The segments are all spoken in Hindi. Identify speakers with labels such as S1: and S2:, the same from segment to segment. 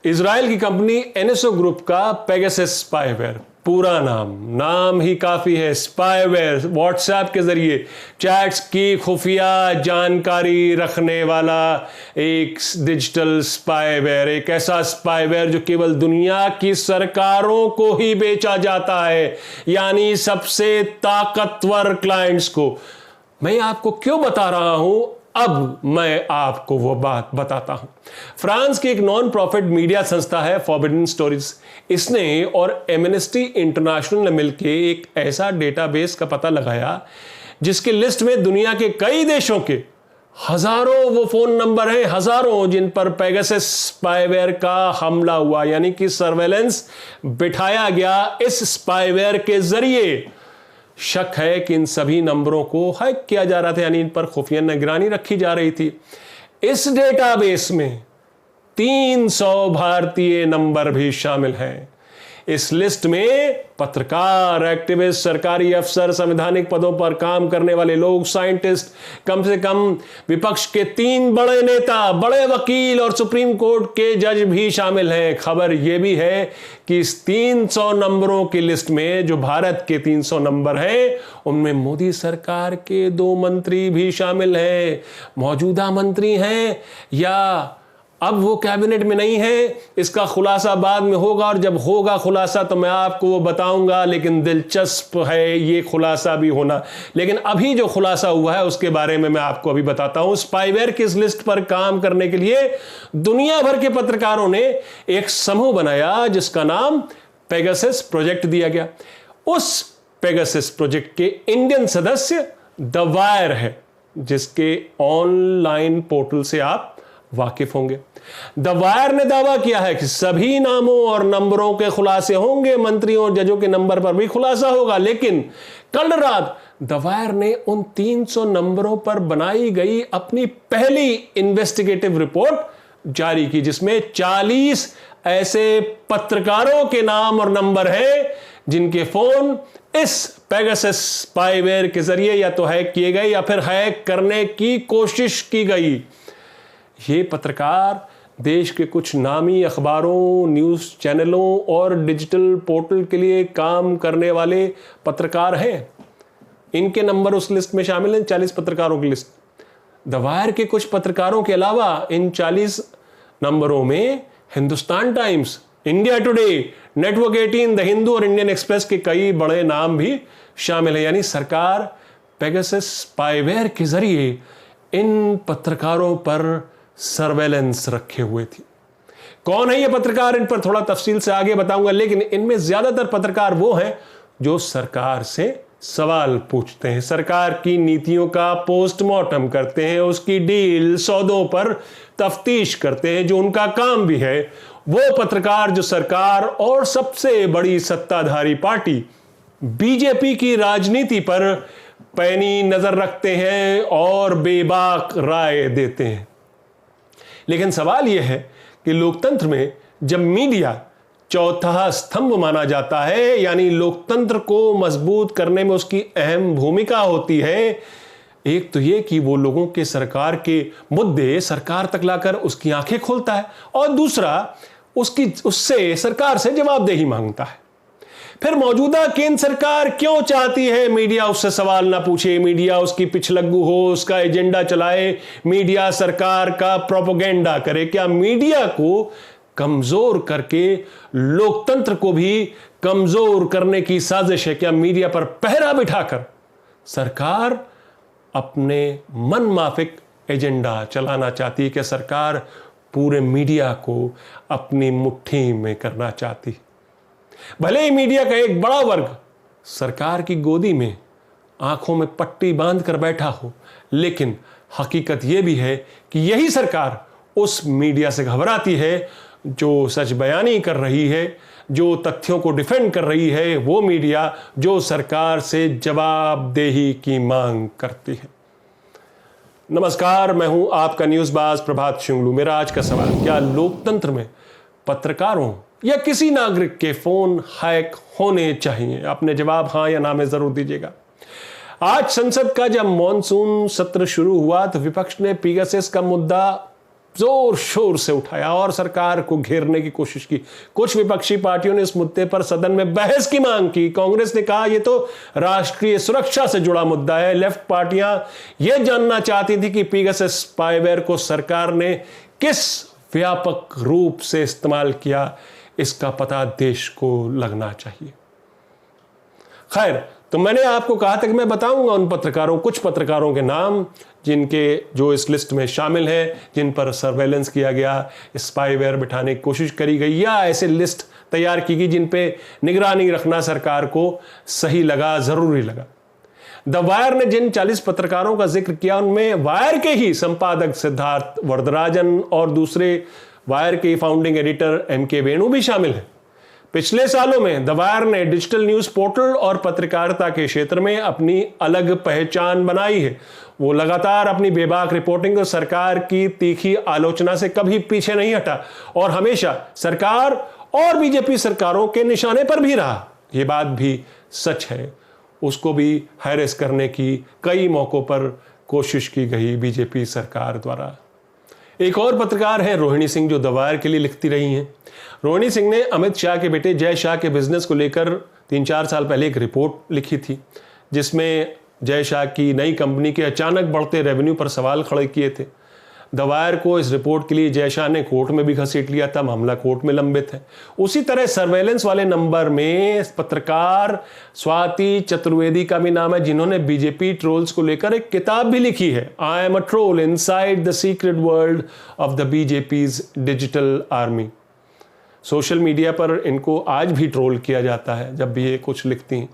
S1: इजराइल की कंपनी एनएसओ ग्रुप का पेगासस स्पाईवेयर, पूरा नाम ही काफी है, स्पाईवेयर, व्हाट्सएप के जरिए चैट्स की खुफिया जानकारी रखने वाला एक डिजिटल स्पाईवेयर, एक ऐसा स्पाईवेयर जो केवल दुनिया की सरकारों को ही बेचा जाता है, यानी सबसे ताकतवर क्लाइंट्स को। मैं आपको क्यों बता रहा हूं, अब मैं आपको वो बात बताता हूं। फ्रांस की एक नॉन प्रॉफिट मीडिया संस्था है फॉरबिडन स्टोरीज, इसने और एमनेस्टी इंटरनेशनल ने मिलकर एक ऐसा डेटाबेस का पता लगाया जिसकी लिस्ट में दुनिया के कई देशों के हजारों वो फोन नंबर हैं, हजारों, जिन पर पेगासस स्पाईवेयर का हमला हुआ, यानी कि सर्वेलेंस बिठाया गया इस स्पाईवेयर के जरिए। शक है कि इन सभी नंबरों को हैक किया जा रहा था, यानी इन पर खुफिया निगरानी रखी जा रही थी। इस डेटाबेस में 300 भारतीय नंबर भी शामिल हैं। इस लिस्ट में पत्रकार, एक्टिविस्ट, सरकारी अफसर, संवैधानिक पदों पर काम करने वाले लोग, साइंटिस्ट, कम से कम विपक्ष के 3 बड़े नेता, बड़े वकील और सुप्रीम कोर्ट के जज भी शामिल हैं। खबर यह भी है कि इस 300 नंबरों की लिस्ट में जो भारत के 300 नंबर हैं, उनमें मोदी सरकार के 2 मंत्री भी शामिल हैं। मौजूदा मंत्री हैं या अब वो कैबिनेट में नहीं है, इसका खुलासा बाद में होगा, और जब होगा खुलासा तो मैं आपको वो बताऊंगा, लेकिन दिलचस्प है ये खुलासा भी होना। लेकिन अभी जो खुलासा हुआ है उसके बारे में मैं आपको अभी बताता हूं। स्पाईवेयर की इस लिस्ट पर काम करने के लिए दुनिया भर के पत्रकारों ने एक समूह बनाया जिसका नाम पेगासस प्रोजेक्ट दिया गया। उस पेगासस प्रोजेक्ट के इंडियन सदस्य द वायर है, जिसके ऑनलाइन पोर्टल से आप वाकिफ होंगे। द वायर ने दावा किया है कि सभी नामों और नंबरों के खुलासे होंगे, मंत्रियों और जजों के नंबर पर भी खुलासा होगा। लेकिन कल रात द वायर ने उन 300 नंबरों पर बनाई गई अपनी पहली इन्वेस्टिगेटिव रिपोर्ट जारी की, जिसमें 40 ऐसे पत्रकारों के नाम और नंबर हैं जिनके फोन इस पेगासस स्पाईवेयर के जरिए या तो हैक किए गए या फिर हैक करने की कोशिश की गई। ये पत्रकार देश के कुछ नामी अखबारों, न्यूज़ चैनलों और डिजिटल पोर्टल के लिए काम करने वाले पत्रकार हैं। इनके नंबर उस लिस्ट में शामिल हैं, 40 पत्रकारों की लिस्ट। द वायर के कुछ पत्रकारों के अलावा इन 40 नंबरों में Hindustan times, India today, network 18, the Hindu और इंडियन एक्सप्रेस के कई बड़े नाम भी शामिल हैं। यानी सरकार पेगासस स्पाईवेयर के जरिए इन पत्रकारों पर सर्वेलेंस रखे हुए थी। कौन है ये पत्रकार, इन पर थोड़ा तफसील से आगे बताऊंगा, लेकिन इनमें ज्यादातर पत्रकार वो हैं जो सरकार से सवाल पूछते हैं, सरकार की नीतियों का पोस्टमार्टम करते हैं, उसकी डील सौदों पर तफ्तीश करते हैं, जो उनका काम भी है। वो पत्रकार जो सरकार और सबसे बड़ी सत्ताधारी पार्टी बीजेपी की राजनीति पर पैनी नजर रखते हैं और बेबाक राय देते हैं। लेकिन सवाल यह है कि लोकतंत्र में जब मीडिया चौथा स्तंभ माना जाता है, यानी लोकतंत्र को मजबूत करने में उसकी अहम भूमिका होती है, एक तो यह कि वो लोगों के सरकार के मुद्दे सरकार तक लाकर उसकी आंखें खोलता है, और दूसरा उससे सरकार से जवाबदेही मांगता है। फिर मौजूदा केंद्र सरकार क्यों चाहती है मीडिया उससे सवाल ना पूछे, मीडिया उसकी पिछलग्गू हो, उसका एजेंडा चलाए, मीडिया सरकार का प्रोपेगेंडा करे? क्या मीडिया को कमजोर करके लोकतंत्र को भी कमजोर करने की साजिश है? क्या मीडिया पर पहरा बिठाकर सरकार अपने मनमाफिक एजेंडा चलाना चाहती है? क्या सरकार पूरे मीडिया को अपनी मुट्ठी में करना चाहती? भले ही मीडिया का एक बड़ा वर्ग सरकार की गोदी में आंखों में पट्टी बांधकर बैठा हो, लेकिन हकीकत यह भी है कि यही सरकार उस मीडिया से घबराती है जो सच बयानी कर रही है, जो तथ्यों को डिफेंड कर रही है, वो मीडिया जो सरकार से जवाबदेही की मांग करती है। नमस्कार, मैं हूं आपका न्यूज़बाज प्रभात शुंगलू। मेरा आज का सवाल, क्या लोकतंत्र में पत्रकारों या किसी नागरिक के फोन हैक होने चाहिए? अपने जवाब हां या ना में जरूर दीजिएगा। आज संसद का जब मॉनसून सत्र शुरू हुआ तो विपक्ष ने पेगासस का मुद्दा जोर शोर से उठाया और सरकार को घेरने की कोशिश की। कुछ विपक्षी पार्टियों ने इस मुद्दे पर सदन में बहस की मांग की। कांग्रेस ने कहा यह तो राष्ट्रीय सुरक्षा से जुड़ा मुद्दा है। लेफ्ट पार्टियां यह जानना चाहती थी कि पेगासस स्पाईवेयर को सरकार ने किस व्यापक रूप से इस्तेमाल किया, इसका पता देश को लगना चाहिए। खैर, तो मैंने आपको कहा था कि मैं बताऊंगा उन पत्रकारों, कुछ पत्रकारों के नाम जो इस लिस्ट में शामिल हैं, जिन पर सर्वेलेंस किया गया, स्पाईवेयर बिठाने की कोशिश करी गई या ऐसे लिस्ट तैयार की गई जिन पे निगरानी रखना सरकार को सही लगा, जरूरी लगा। द वायर ने जिन 40 पत्रकारों का जिक्र किया उनमें वायर के ही संपादक सिद्धार्थ वरदराजन और दूसरे वायर के फाउंडिंग एडिटर एम.के. वेणु भी शामिल हैं। पिछले सालों में द वायर ने डिजिटल न्यूज पोर्टल और पत्रकारिता के क्षेत्र में अपनी अलग पहचान बनाई है। वो लगातार अपनी बेबाक रिपोर्टिंग और सरकार की तीखी आलोचना से कभी पीछे नहीं हटा और हमेशा सरकार और बीजेपी सरकारों के निशाने पर भी रहा। ये बात भी सच है। उसको भी हैरेस करने की कई मौकों पर कोशिश की गई बीजेपी सरकार द्वारा। एक और पत्रकार है रोहिणी सिंह, जो द वायर के लिए लिखती रही हैं। रोहिणी सिंह ने अमित शाह के बेटे जय शाह के बिजनेस को लेकर 3-4 साल पहले एक रिपोर्ट लिखी थी, जिसमें जय शाह की नई कंपनी के अचानक बढ़ते रेवेन्यू पर सवाल खड़े किए थे। द वायर को इस रिपोर्ट के लिए जय शाह ने कोर्ट में भी घसीट लिया था। मामला कोर्ट में लंबित है। उसी तरह सर्वेलेंस वाले नंबर में पत्रकार स्वाति चतुर्वेदी का भी नाम है, जिन्होंने बीजेपी ट्रोल्स को लेकर एक किताब भी लिखी है, I am a troll inside the secret world of the BJP's digital army. Social media पर इनको आज भी ट्रोल किया जाता है जब भी ये कुछ लिखती हैं।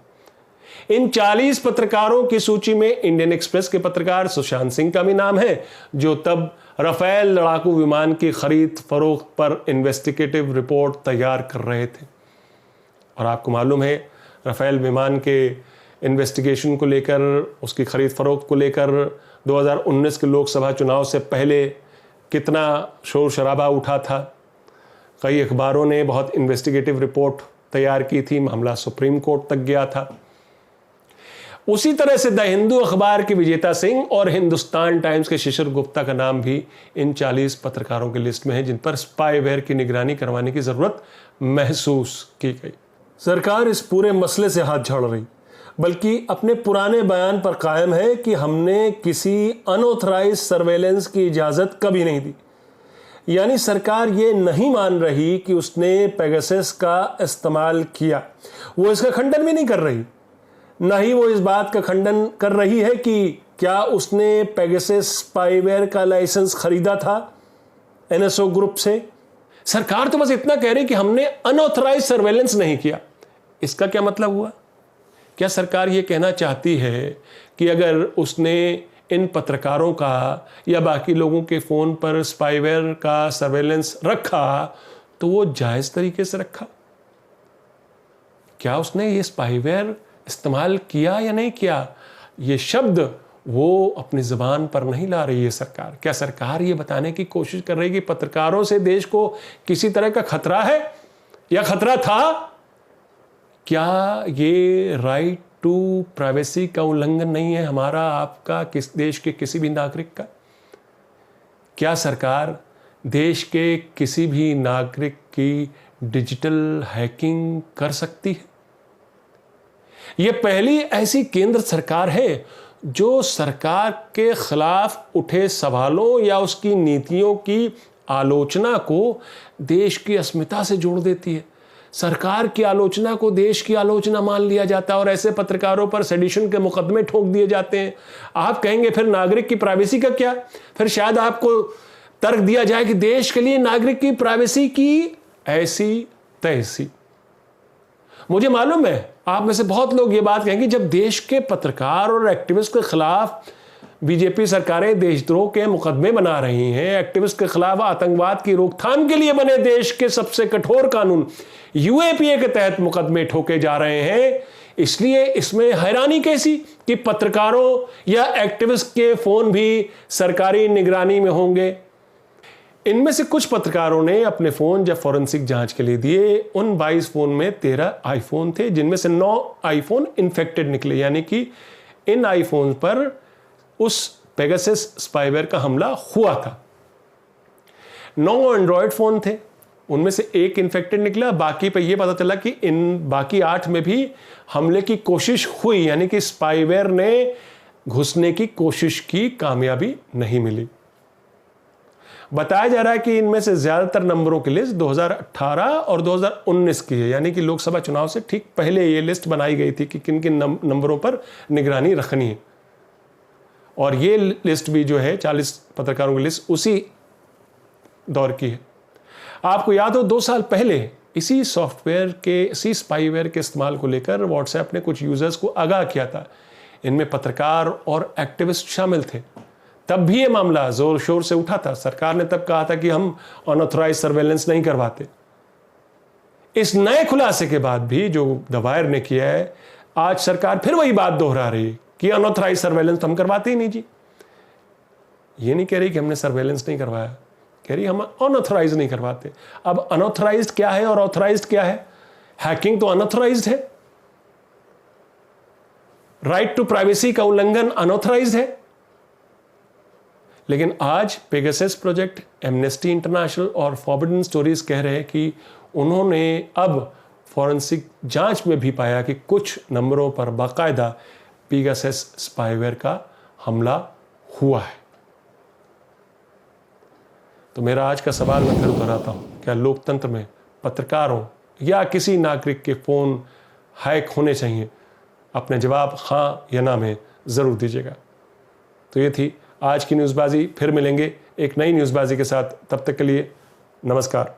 S1: इन 40 पत्रकारों की सूची में इंडियन एक्सप्रेस के पत्रकार सुशांत सिंह का भी नाम है, जो तब राफेल लड़ाकू विमान की खरीद फरोख्त पर इन्वेस्टिगेटिव रिपोर्ट तैयार कर रहे थे। और आपको मालूम है, राफेल विमान के इन्वेस्टिगेशन को लेकर, उसकी खरीद फरोख्त को लेकर 2019 के लोकसभा चुनाव से पहले कितना शोर शराबा उठा था। कई अखबारों ने बहुत इन्वेस्टिगेटिव रिपोर्ट तैयार की थी। मामला सुप्रीम कोर्ट तक गया था। उसी तरह से द हिंदू अखबार के विजेता सिंह और हिंदुस्तान टाइम्स के शिशिर गुप्ता का नाम भी इन 40 पत्रकारों की लिस्ट में है, जिन पर स्पाईवेयर की निगरानी करवाने की जरूरत महसूस की गई। सरकार इस पूरे मसले से हाथ झाड़ रही, बल्कि अपने पुराने बयान पर कायम है कि हमने किसी अनऑथराइज सर्वेलेंस की इजाजत कभी नहीं दी। यानी सरकार ये नहीं मान रही कि उसने पेगासस का इस्तेमाल किया। वो इसका खंडन भी नहीं कर रही, न ही वो इस बात का खंडन कर रही है कि क्या उसने पेगासस स्पाईवेयर का लाइसेंस खरीदा था एनएसओ ग्रुप से। सरकार तो बस इतना कह रही कि हमने अनऑथराइज सर्वेलेंस नहीं किया। इसका क्या मतलब हुआ? क्या सरकार ये कहना चाहती है कि अगर उसने इन पत्रकारों का या बाकी लोगों के फोन पर स्पाईवेयर का सर्वेलेंस रखा तो वो जायज तरीके से रखा? क्या उसने ये स्पाईवेयर इस्तेमाल किया या नहीं किया, ये शब्द वो अपनी जुबान पर नहीं ला रही है सरकार। क्या सरकार ये बताने की कोशिश कर रही है कि पत्रकारों से देश को किसी तरह का खतरा है या खतरा था? क्या ये राइट टू प्राइवेसी का उल्लंघन नहीं है हमारा, आपका, किस देश के किसी भी नागरिक का? क्या सरकार देश के किसी भी नागरिक की डिजिटल हैकिंग कर सकती है? यह पहली ऐसी केंद्र सरकार है जो सरकार के खिलाफ उठे सवालों या उसकी नीतियों की आलोचना को देश की अस्मिता से जोड़ देती है। सरकार की आलोचना को देश की आलोचना मान लिया जाता है और ऐसे पत्रकारों पर सेडिशन के मुकदमे ठोक दिए जाते हैं। आप कहेंगे फिर नागरिक की प्राइवेसी का क्या? फिर शायद आपको तर्क दिया जाए कि देश के लिए नागरिक की प्राइवेसी की ऐसी तैसी। मुझे मालूम है आप में से बहुत लोग ये बात कहेंगे, जब देश के पत्रकार और एक्टिविस्ट के खिलाफ बीजेपी सरकारें देशद्रोह के मुकदमे बना रही हैं, एक्टिविस्ट के खिलाफ आतंकवाद की रोकथाम के लिए बने देश के सबसे कठोर कानून यूएपीए के तहत मुकदमे ठोके जा रहे हैं, इसलिए इसमें हैरानी कैसी कि पत्रकारों या एक्टिविस्ट के फोन भी सरकारी निगरानी में होंगे। इनमें से कुछ पत्रकारों ने अपने फोन जब फॉरेंसिक जांच के लिए दिए, उन 22 फोन में 13 आईफोन थे, जिनमें से 9 आईफोन इन्फेक्टेड निकले, यानी कि इन आईफोन पर उस पेगासस स्पाईवेयर का हमला हुआ था। 9 एंड्रॉयड फ़ोन थे, उनमें से एक इन्फेक्टेड निकला, बाकी पे ये पता चला कि इन बाकी 8 में भी हमले की कोशिश हुई, यानी कि स्पाईवेयर ने घुसने की कोशिश की, कामयाबी नहीं मिली। बताया जा रहा है कि इनमें से ज़्यादातर नंबरों की लिस्ट 2018 और 2019 की है, यानी कि लोकसभा चुनाव से ठीक पहले ये लिस्ट बनाई गई थी कि किन किन नंबरों पर निगरानी रखनी है। और ये लिस्ट भी जो है 40 पत्रकारों की लिस्ट उसी दौर की है। आपको याद हो 2 साल पहले इसी सॉफ्टवेयर के, इसी स्पाईवेयर के इस्तेमाल को लेकर व्हाट्सएप ने कुछ यूजर्स को आगाह किया था। इनमें पत्रकार और एक्टिविस्ट शामिल थे। तब भी ये मामला जोर शोर से उठा था। सरकार ने तब कहा था कि हम अनऑथराइज सर्वेलेंस नहीं करवाते। इस नए खुलासे के बाद भी जो द वायर ने किया है, आज सरकार फिर वही बात दोहरा रही है कि अनऑथराइज सर्वेलेंस तो हम करवाते ही नहीं जी। ये नहीं कह रही कि हमने सर्वेलेंस नहीं करवाया, कह रही हम अनऑथराइज नहीं करवाते। अब अनऑथराइज्ड क्या है और ऑथराइज्ड क्या है? हैकिंग तो अनऑथराइज्ड है, राइट टू प्राइवेसी का उल्लंघन अनऑथराइज्ड है। लेकिन आज पेगासस प्रोजेक्ट, एमनेस्टी इंटरनेशनल और फॉरबिडन स्टोरीज कह रहे हैं कि उन्होंने अब फॉरेंसिक जांच में भी पाया कि कुछ नंबरों पर बाकायदा पेगासस स्पाईवेयर का हमला हुआ है। तो मेरा आज का सवाल मैं फिर दोहराता हूं, क्या लोकतंत्र में पत्रकारों या किसी नागरिक के फोन हैक होने चाहिए? अपने जवाब हाँ या ना में जरूर दीजिएगा। तो ये थी आज की न्यूज़बाजी। फिर मिलेंगे एक नई न्यूज़बाजी के साथ। तब तक के लिए नमस्कार।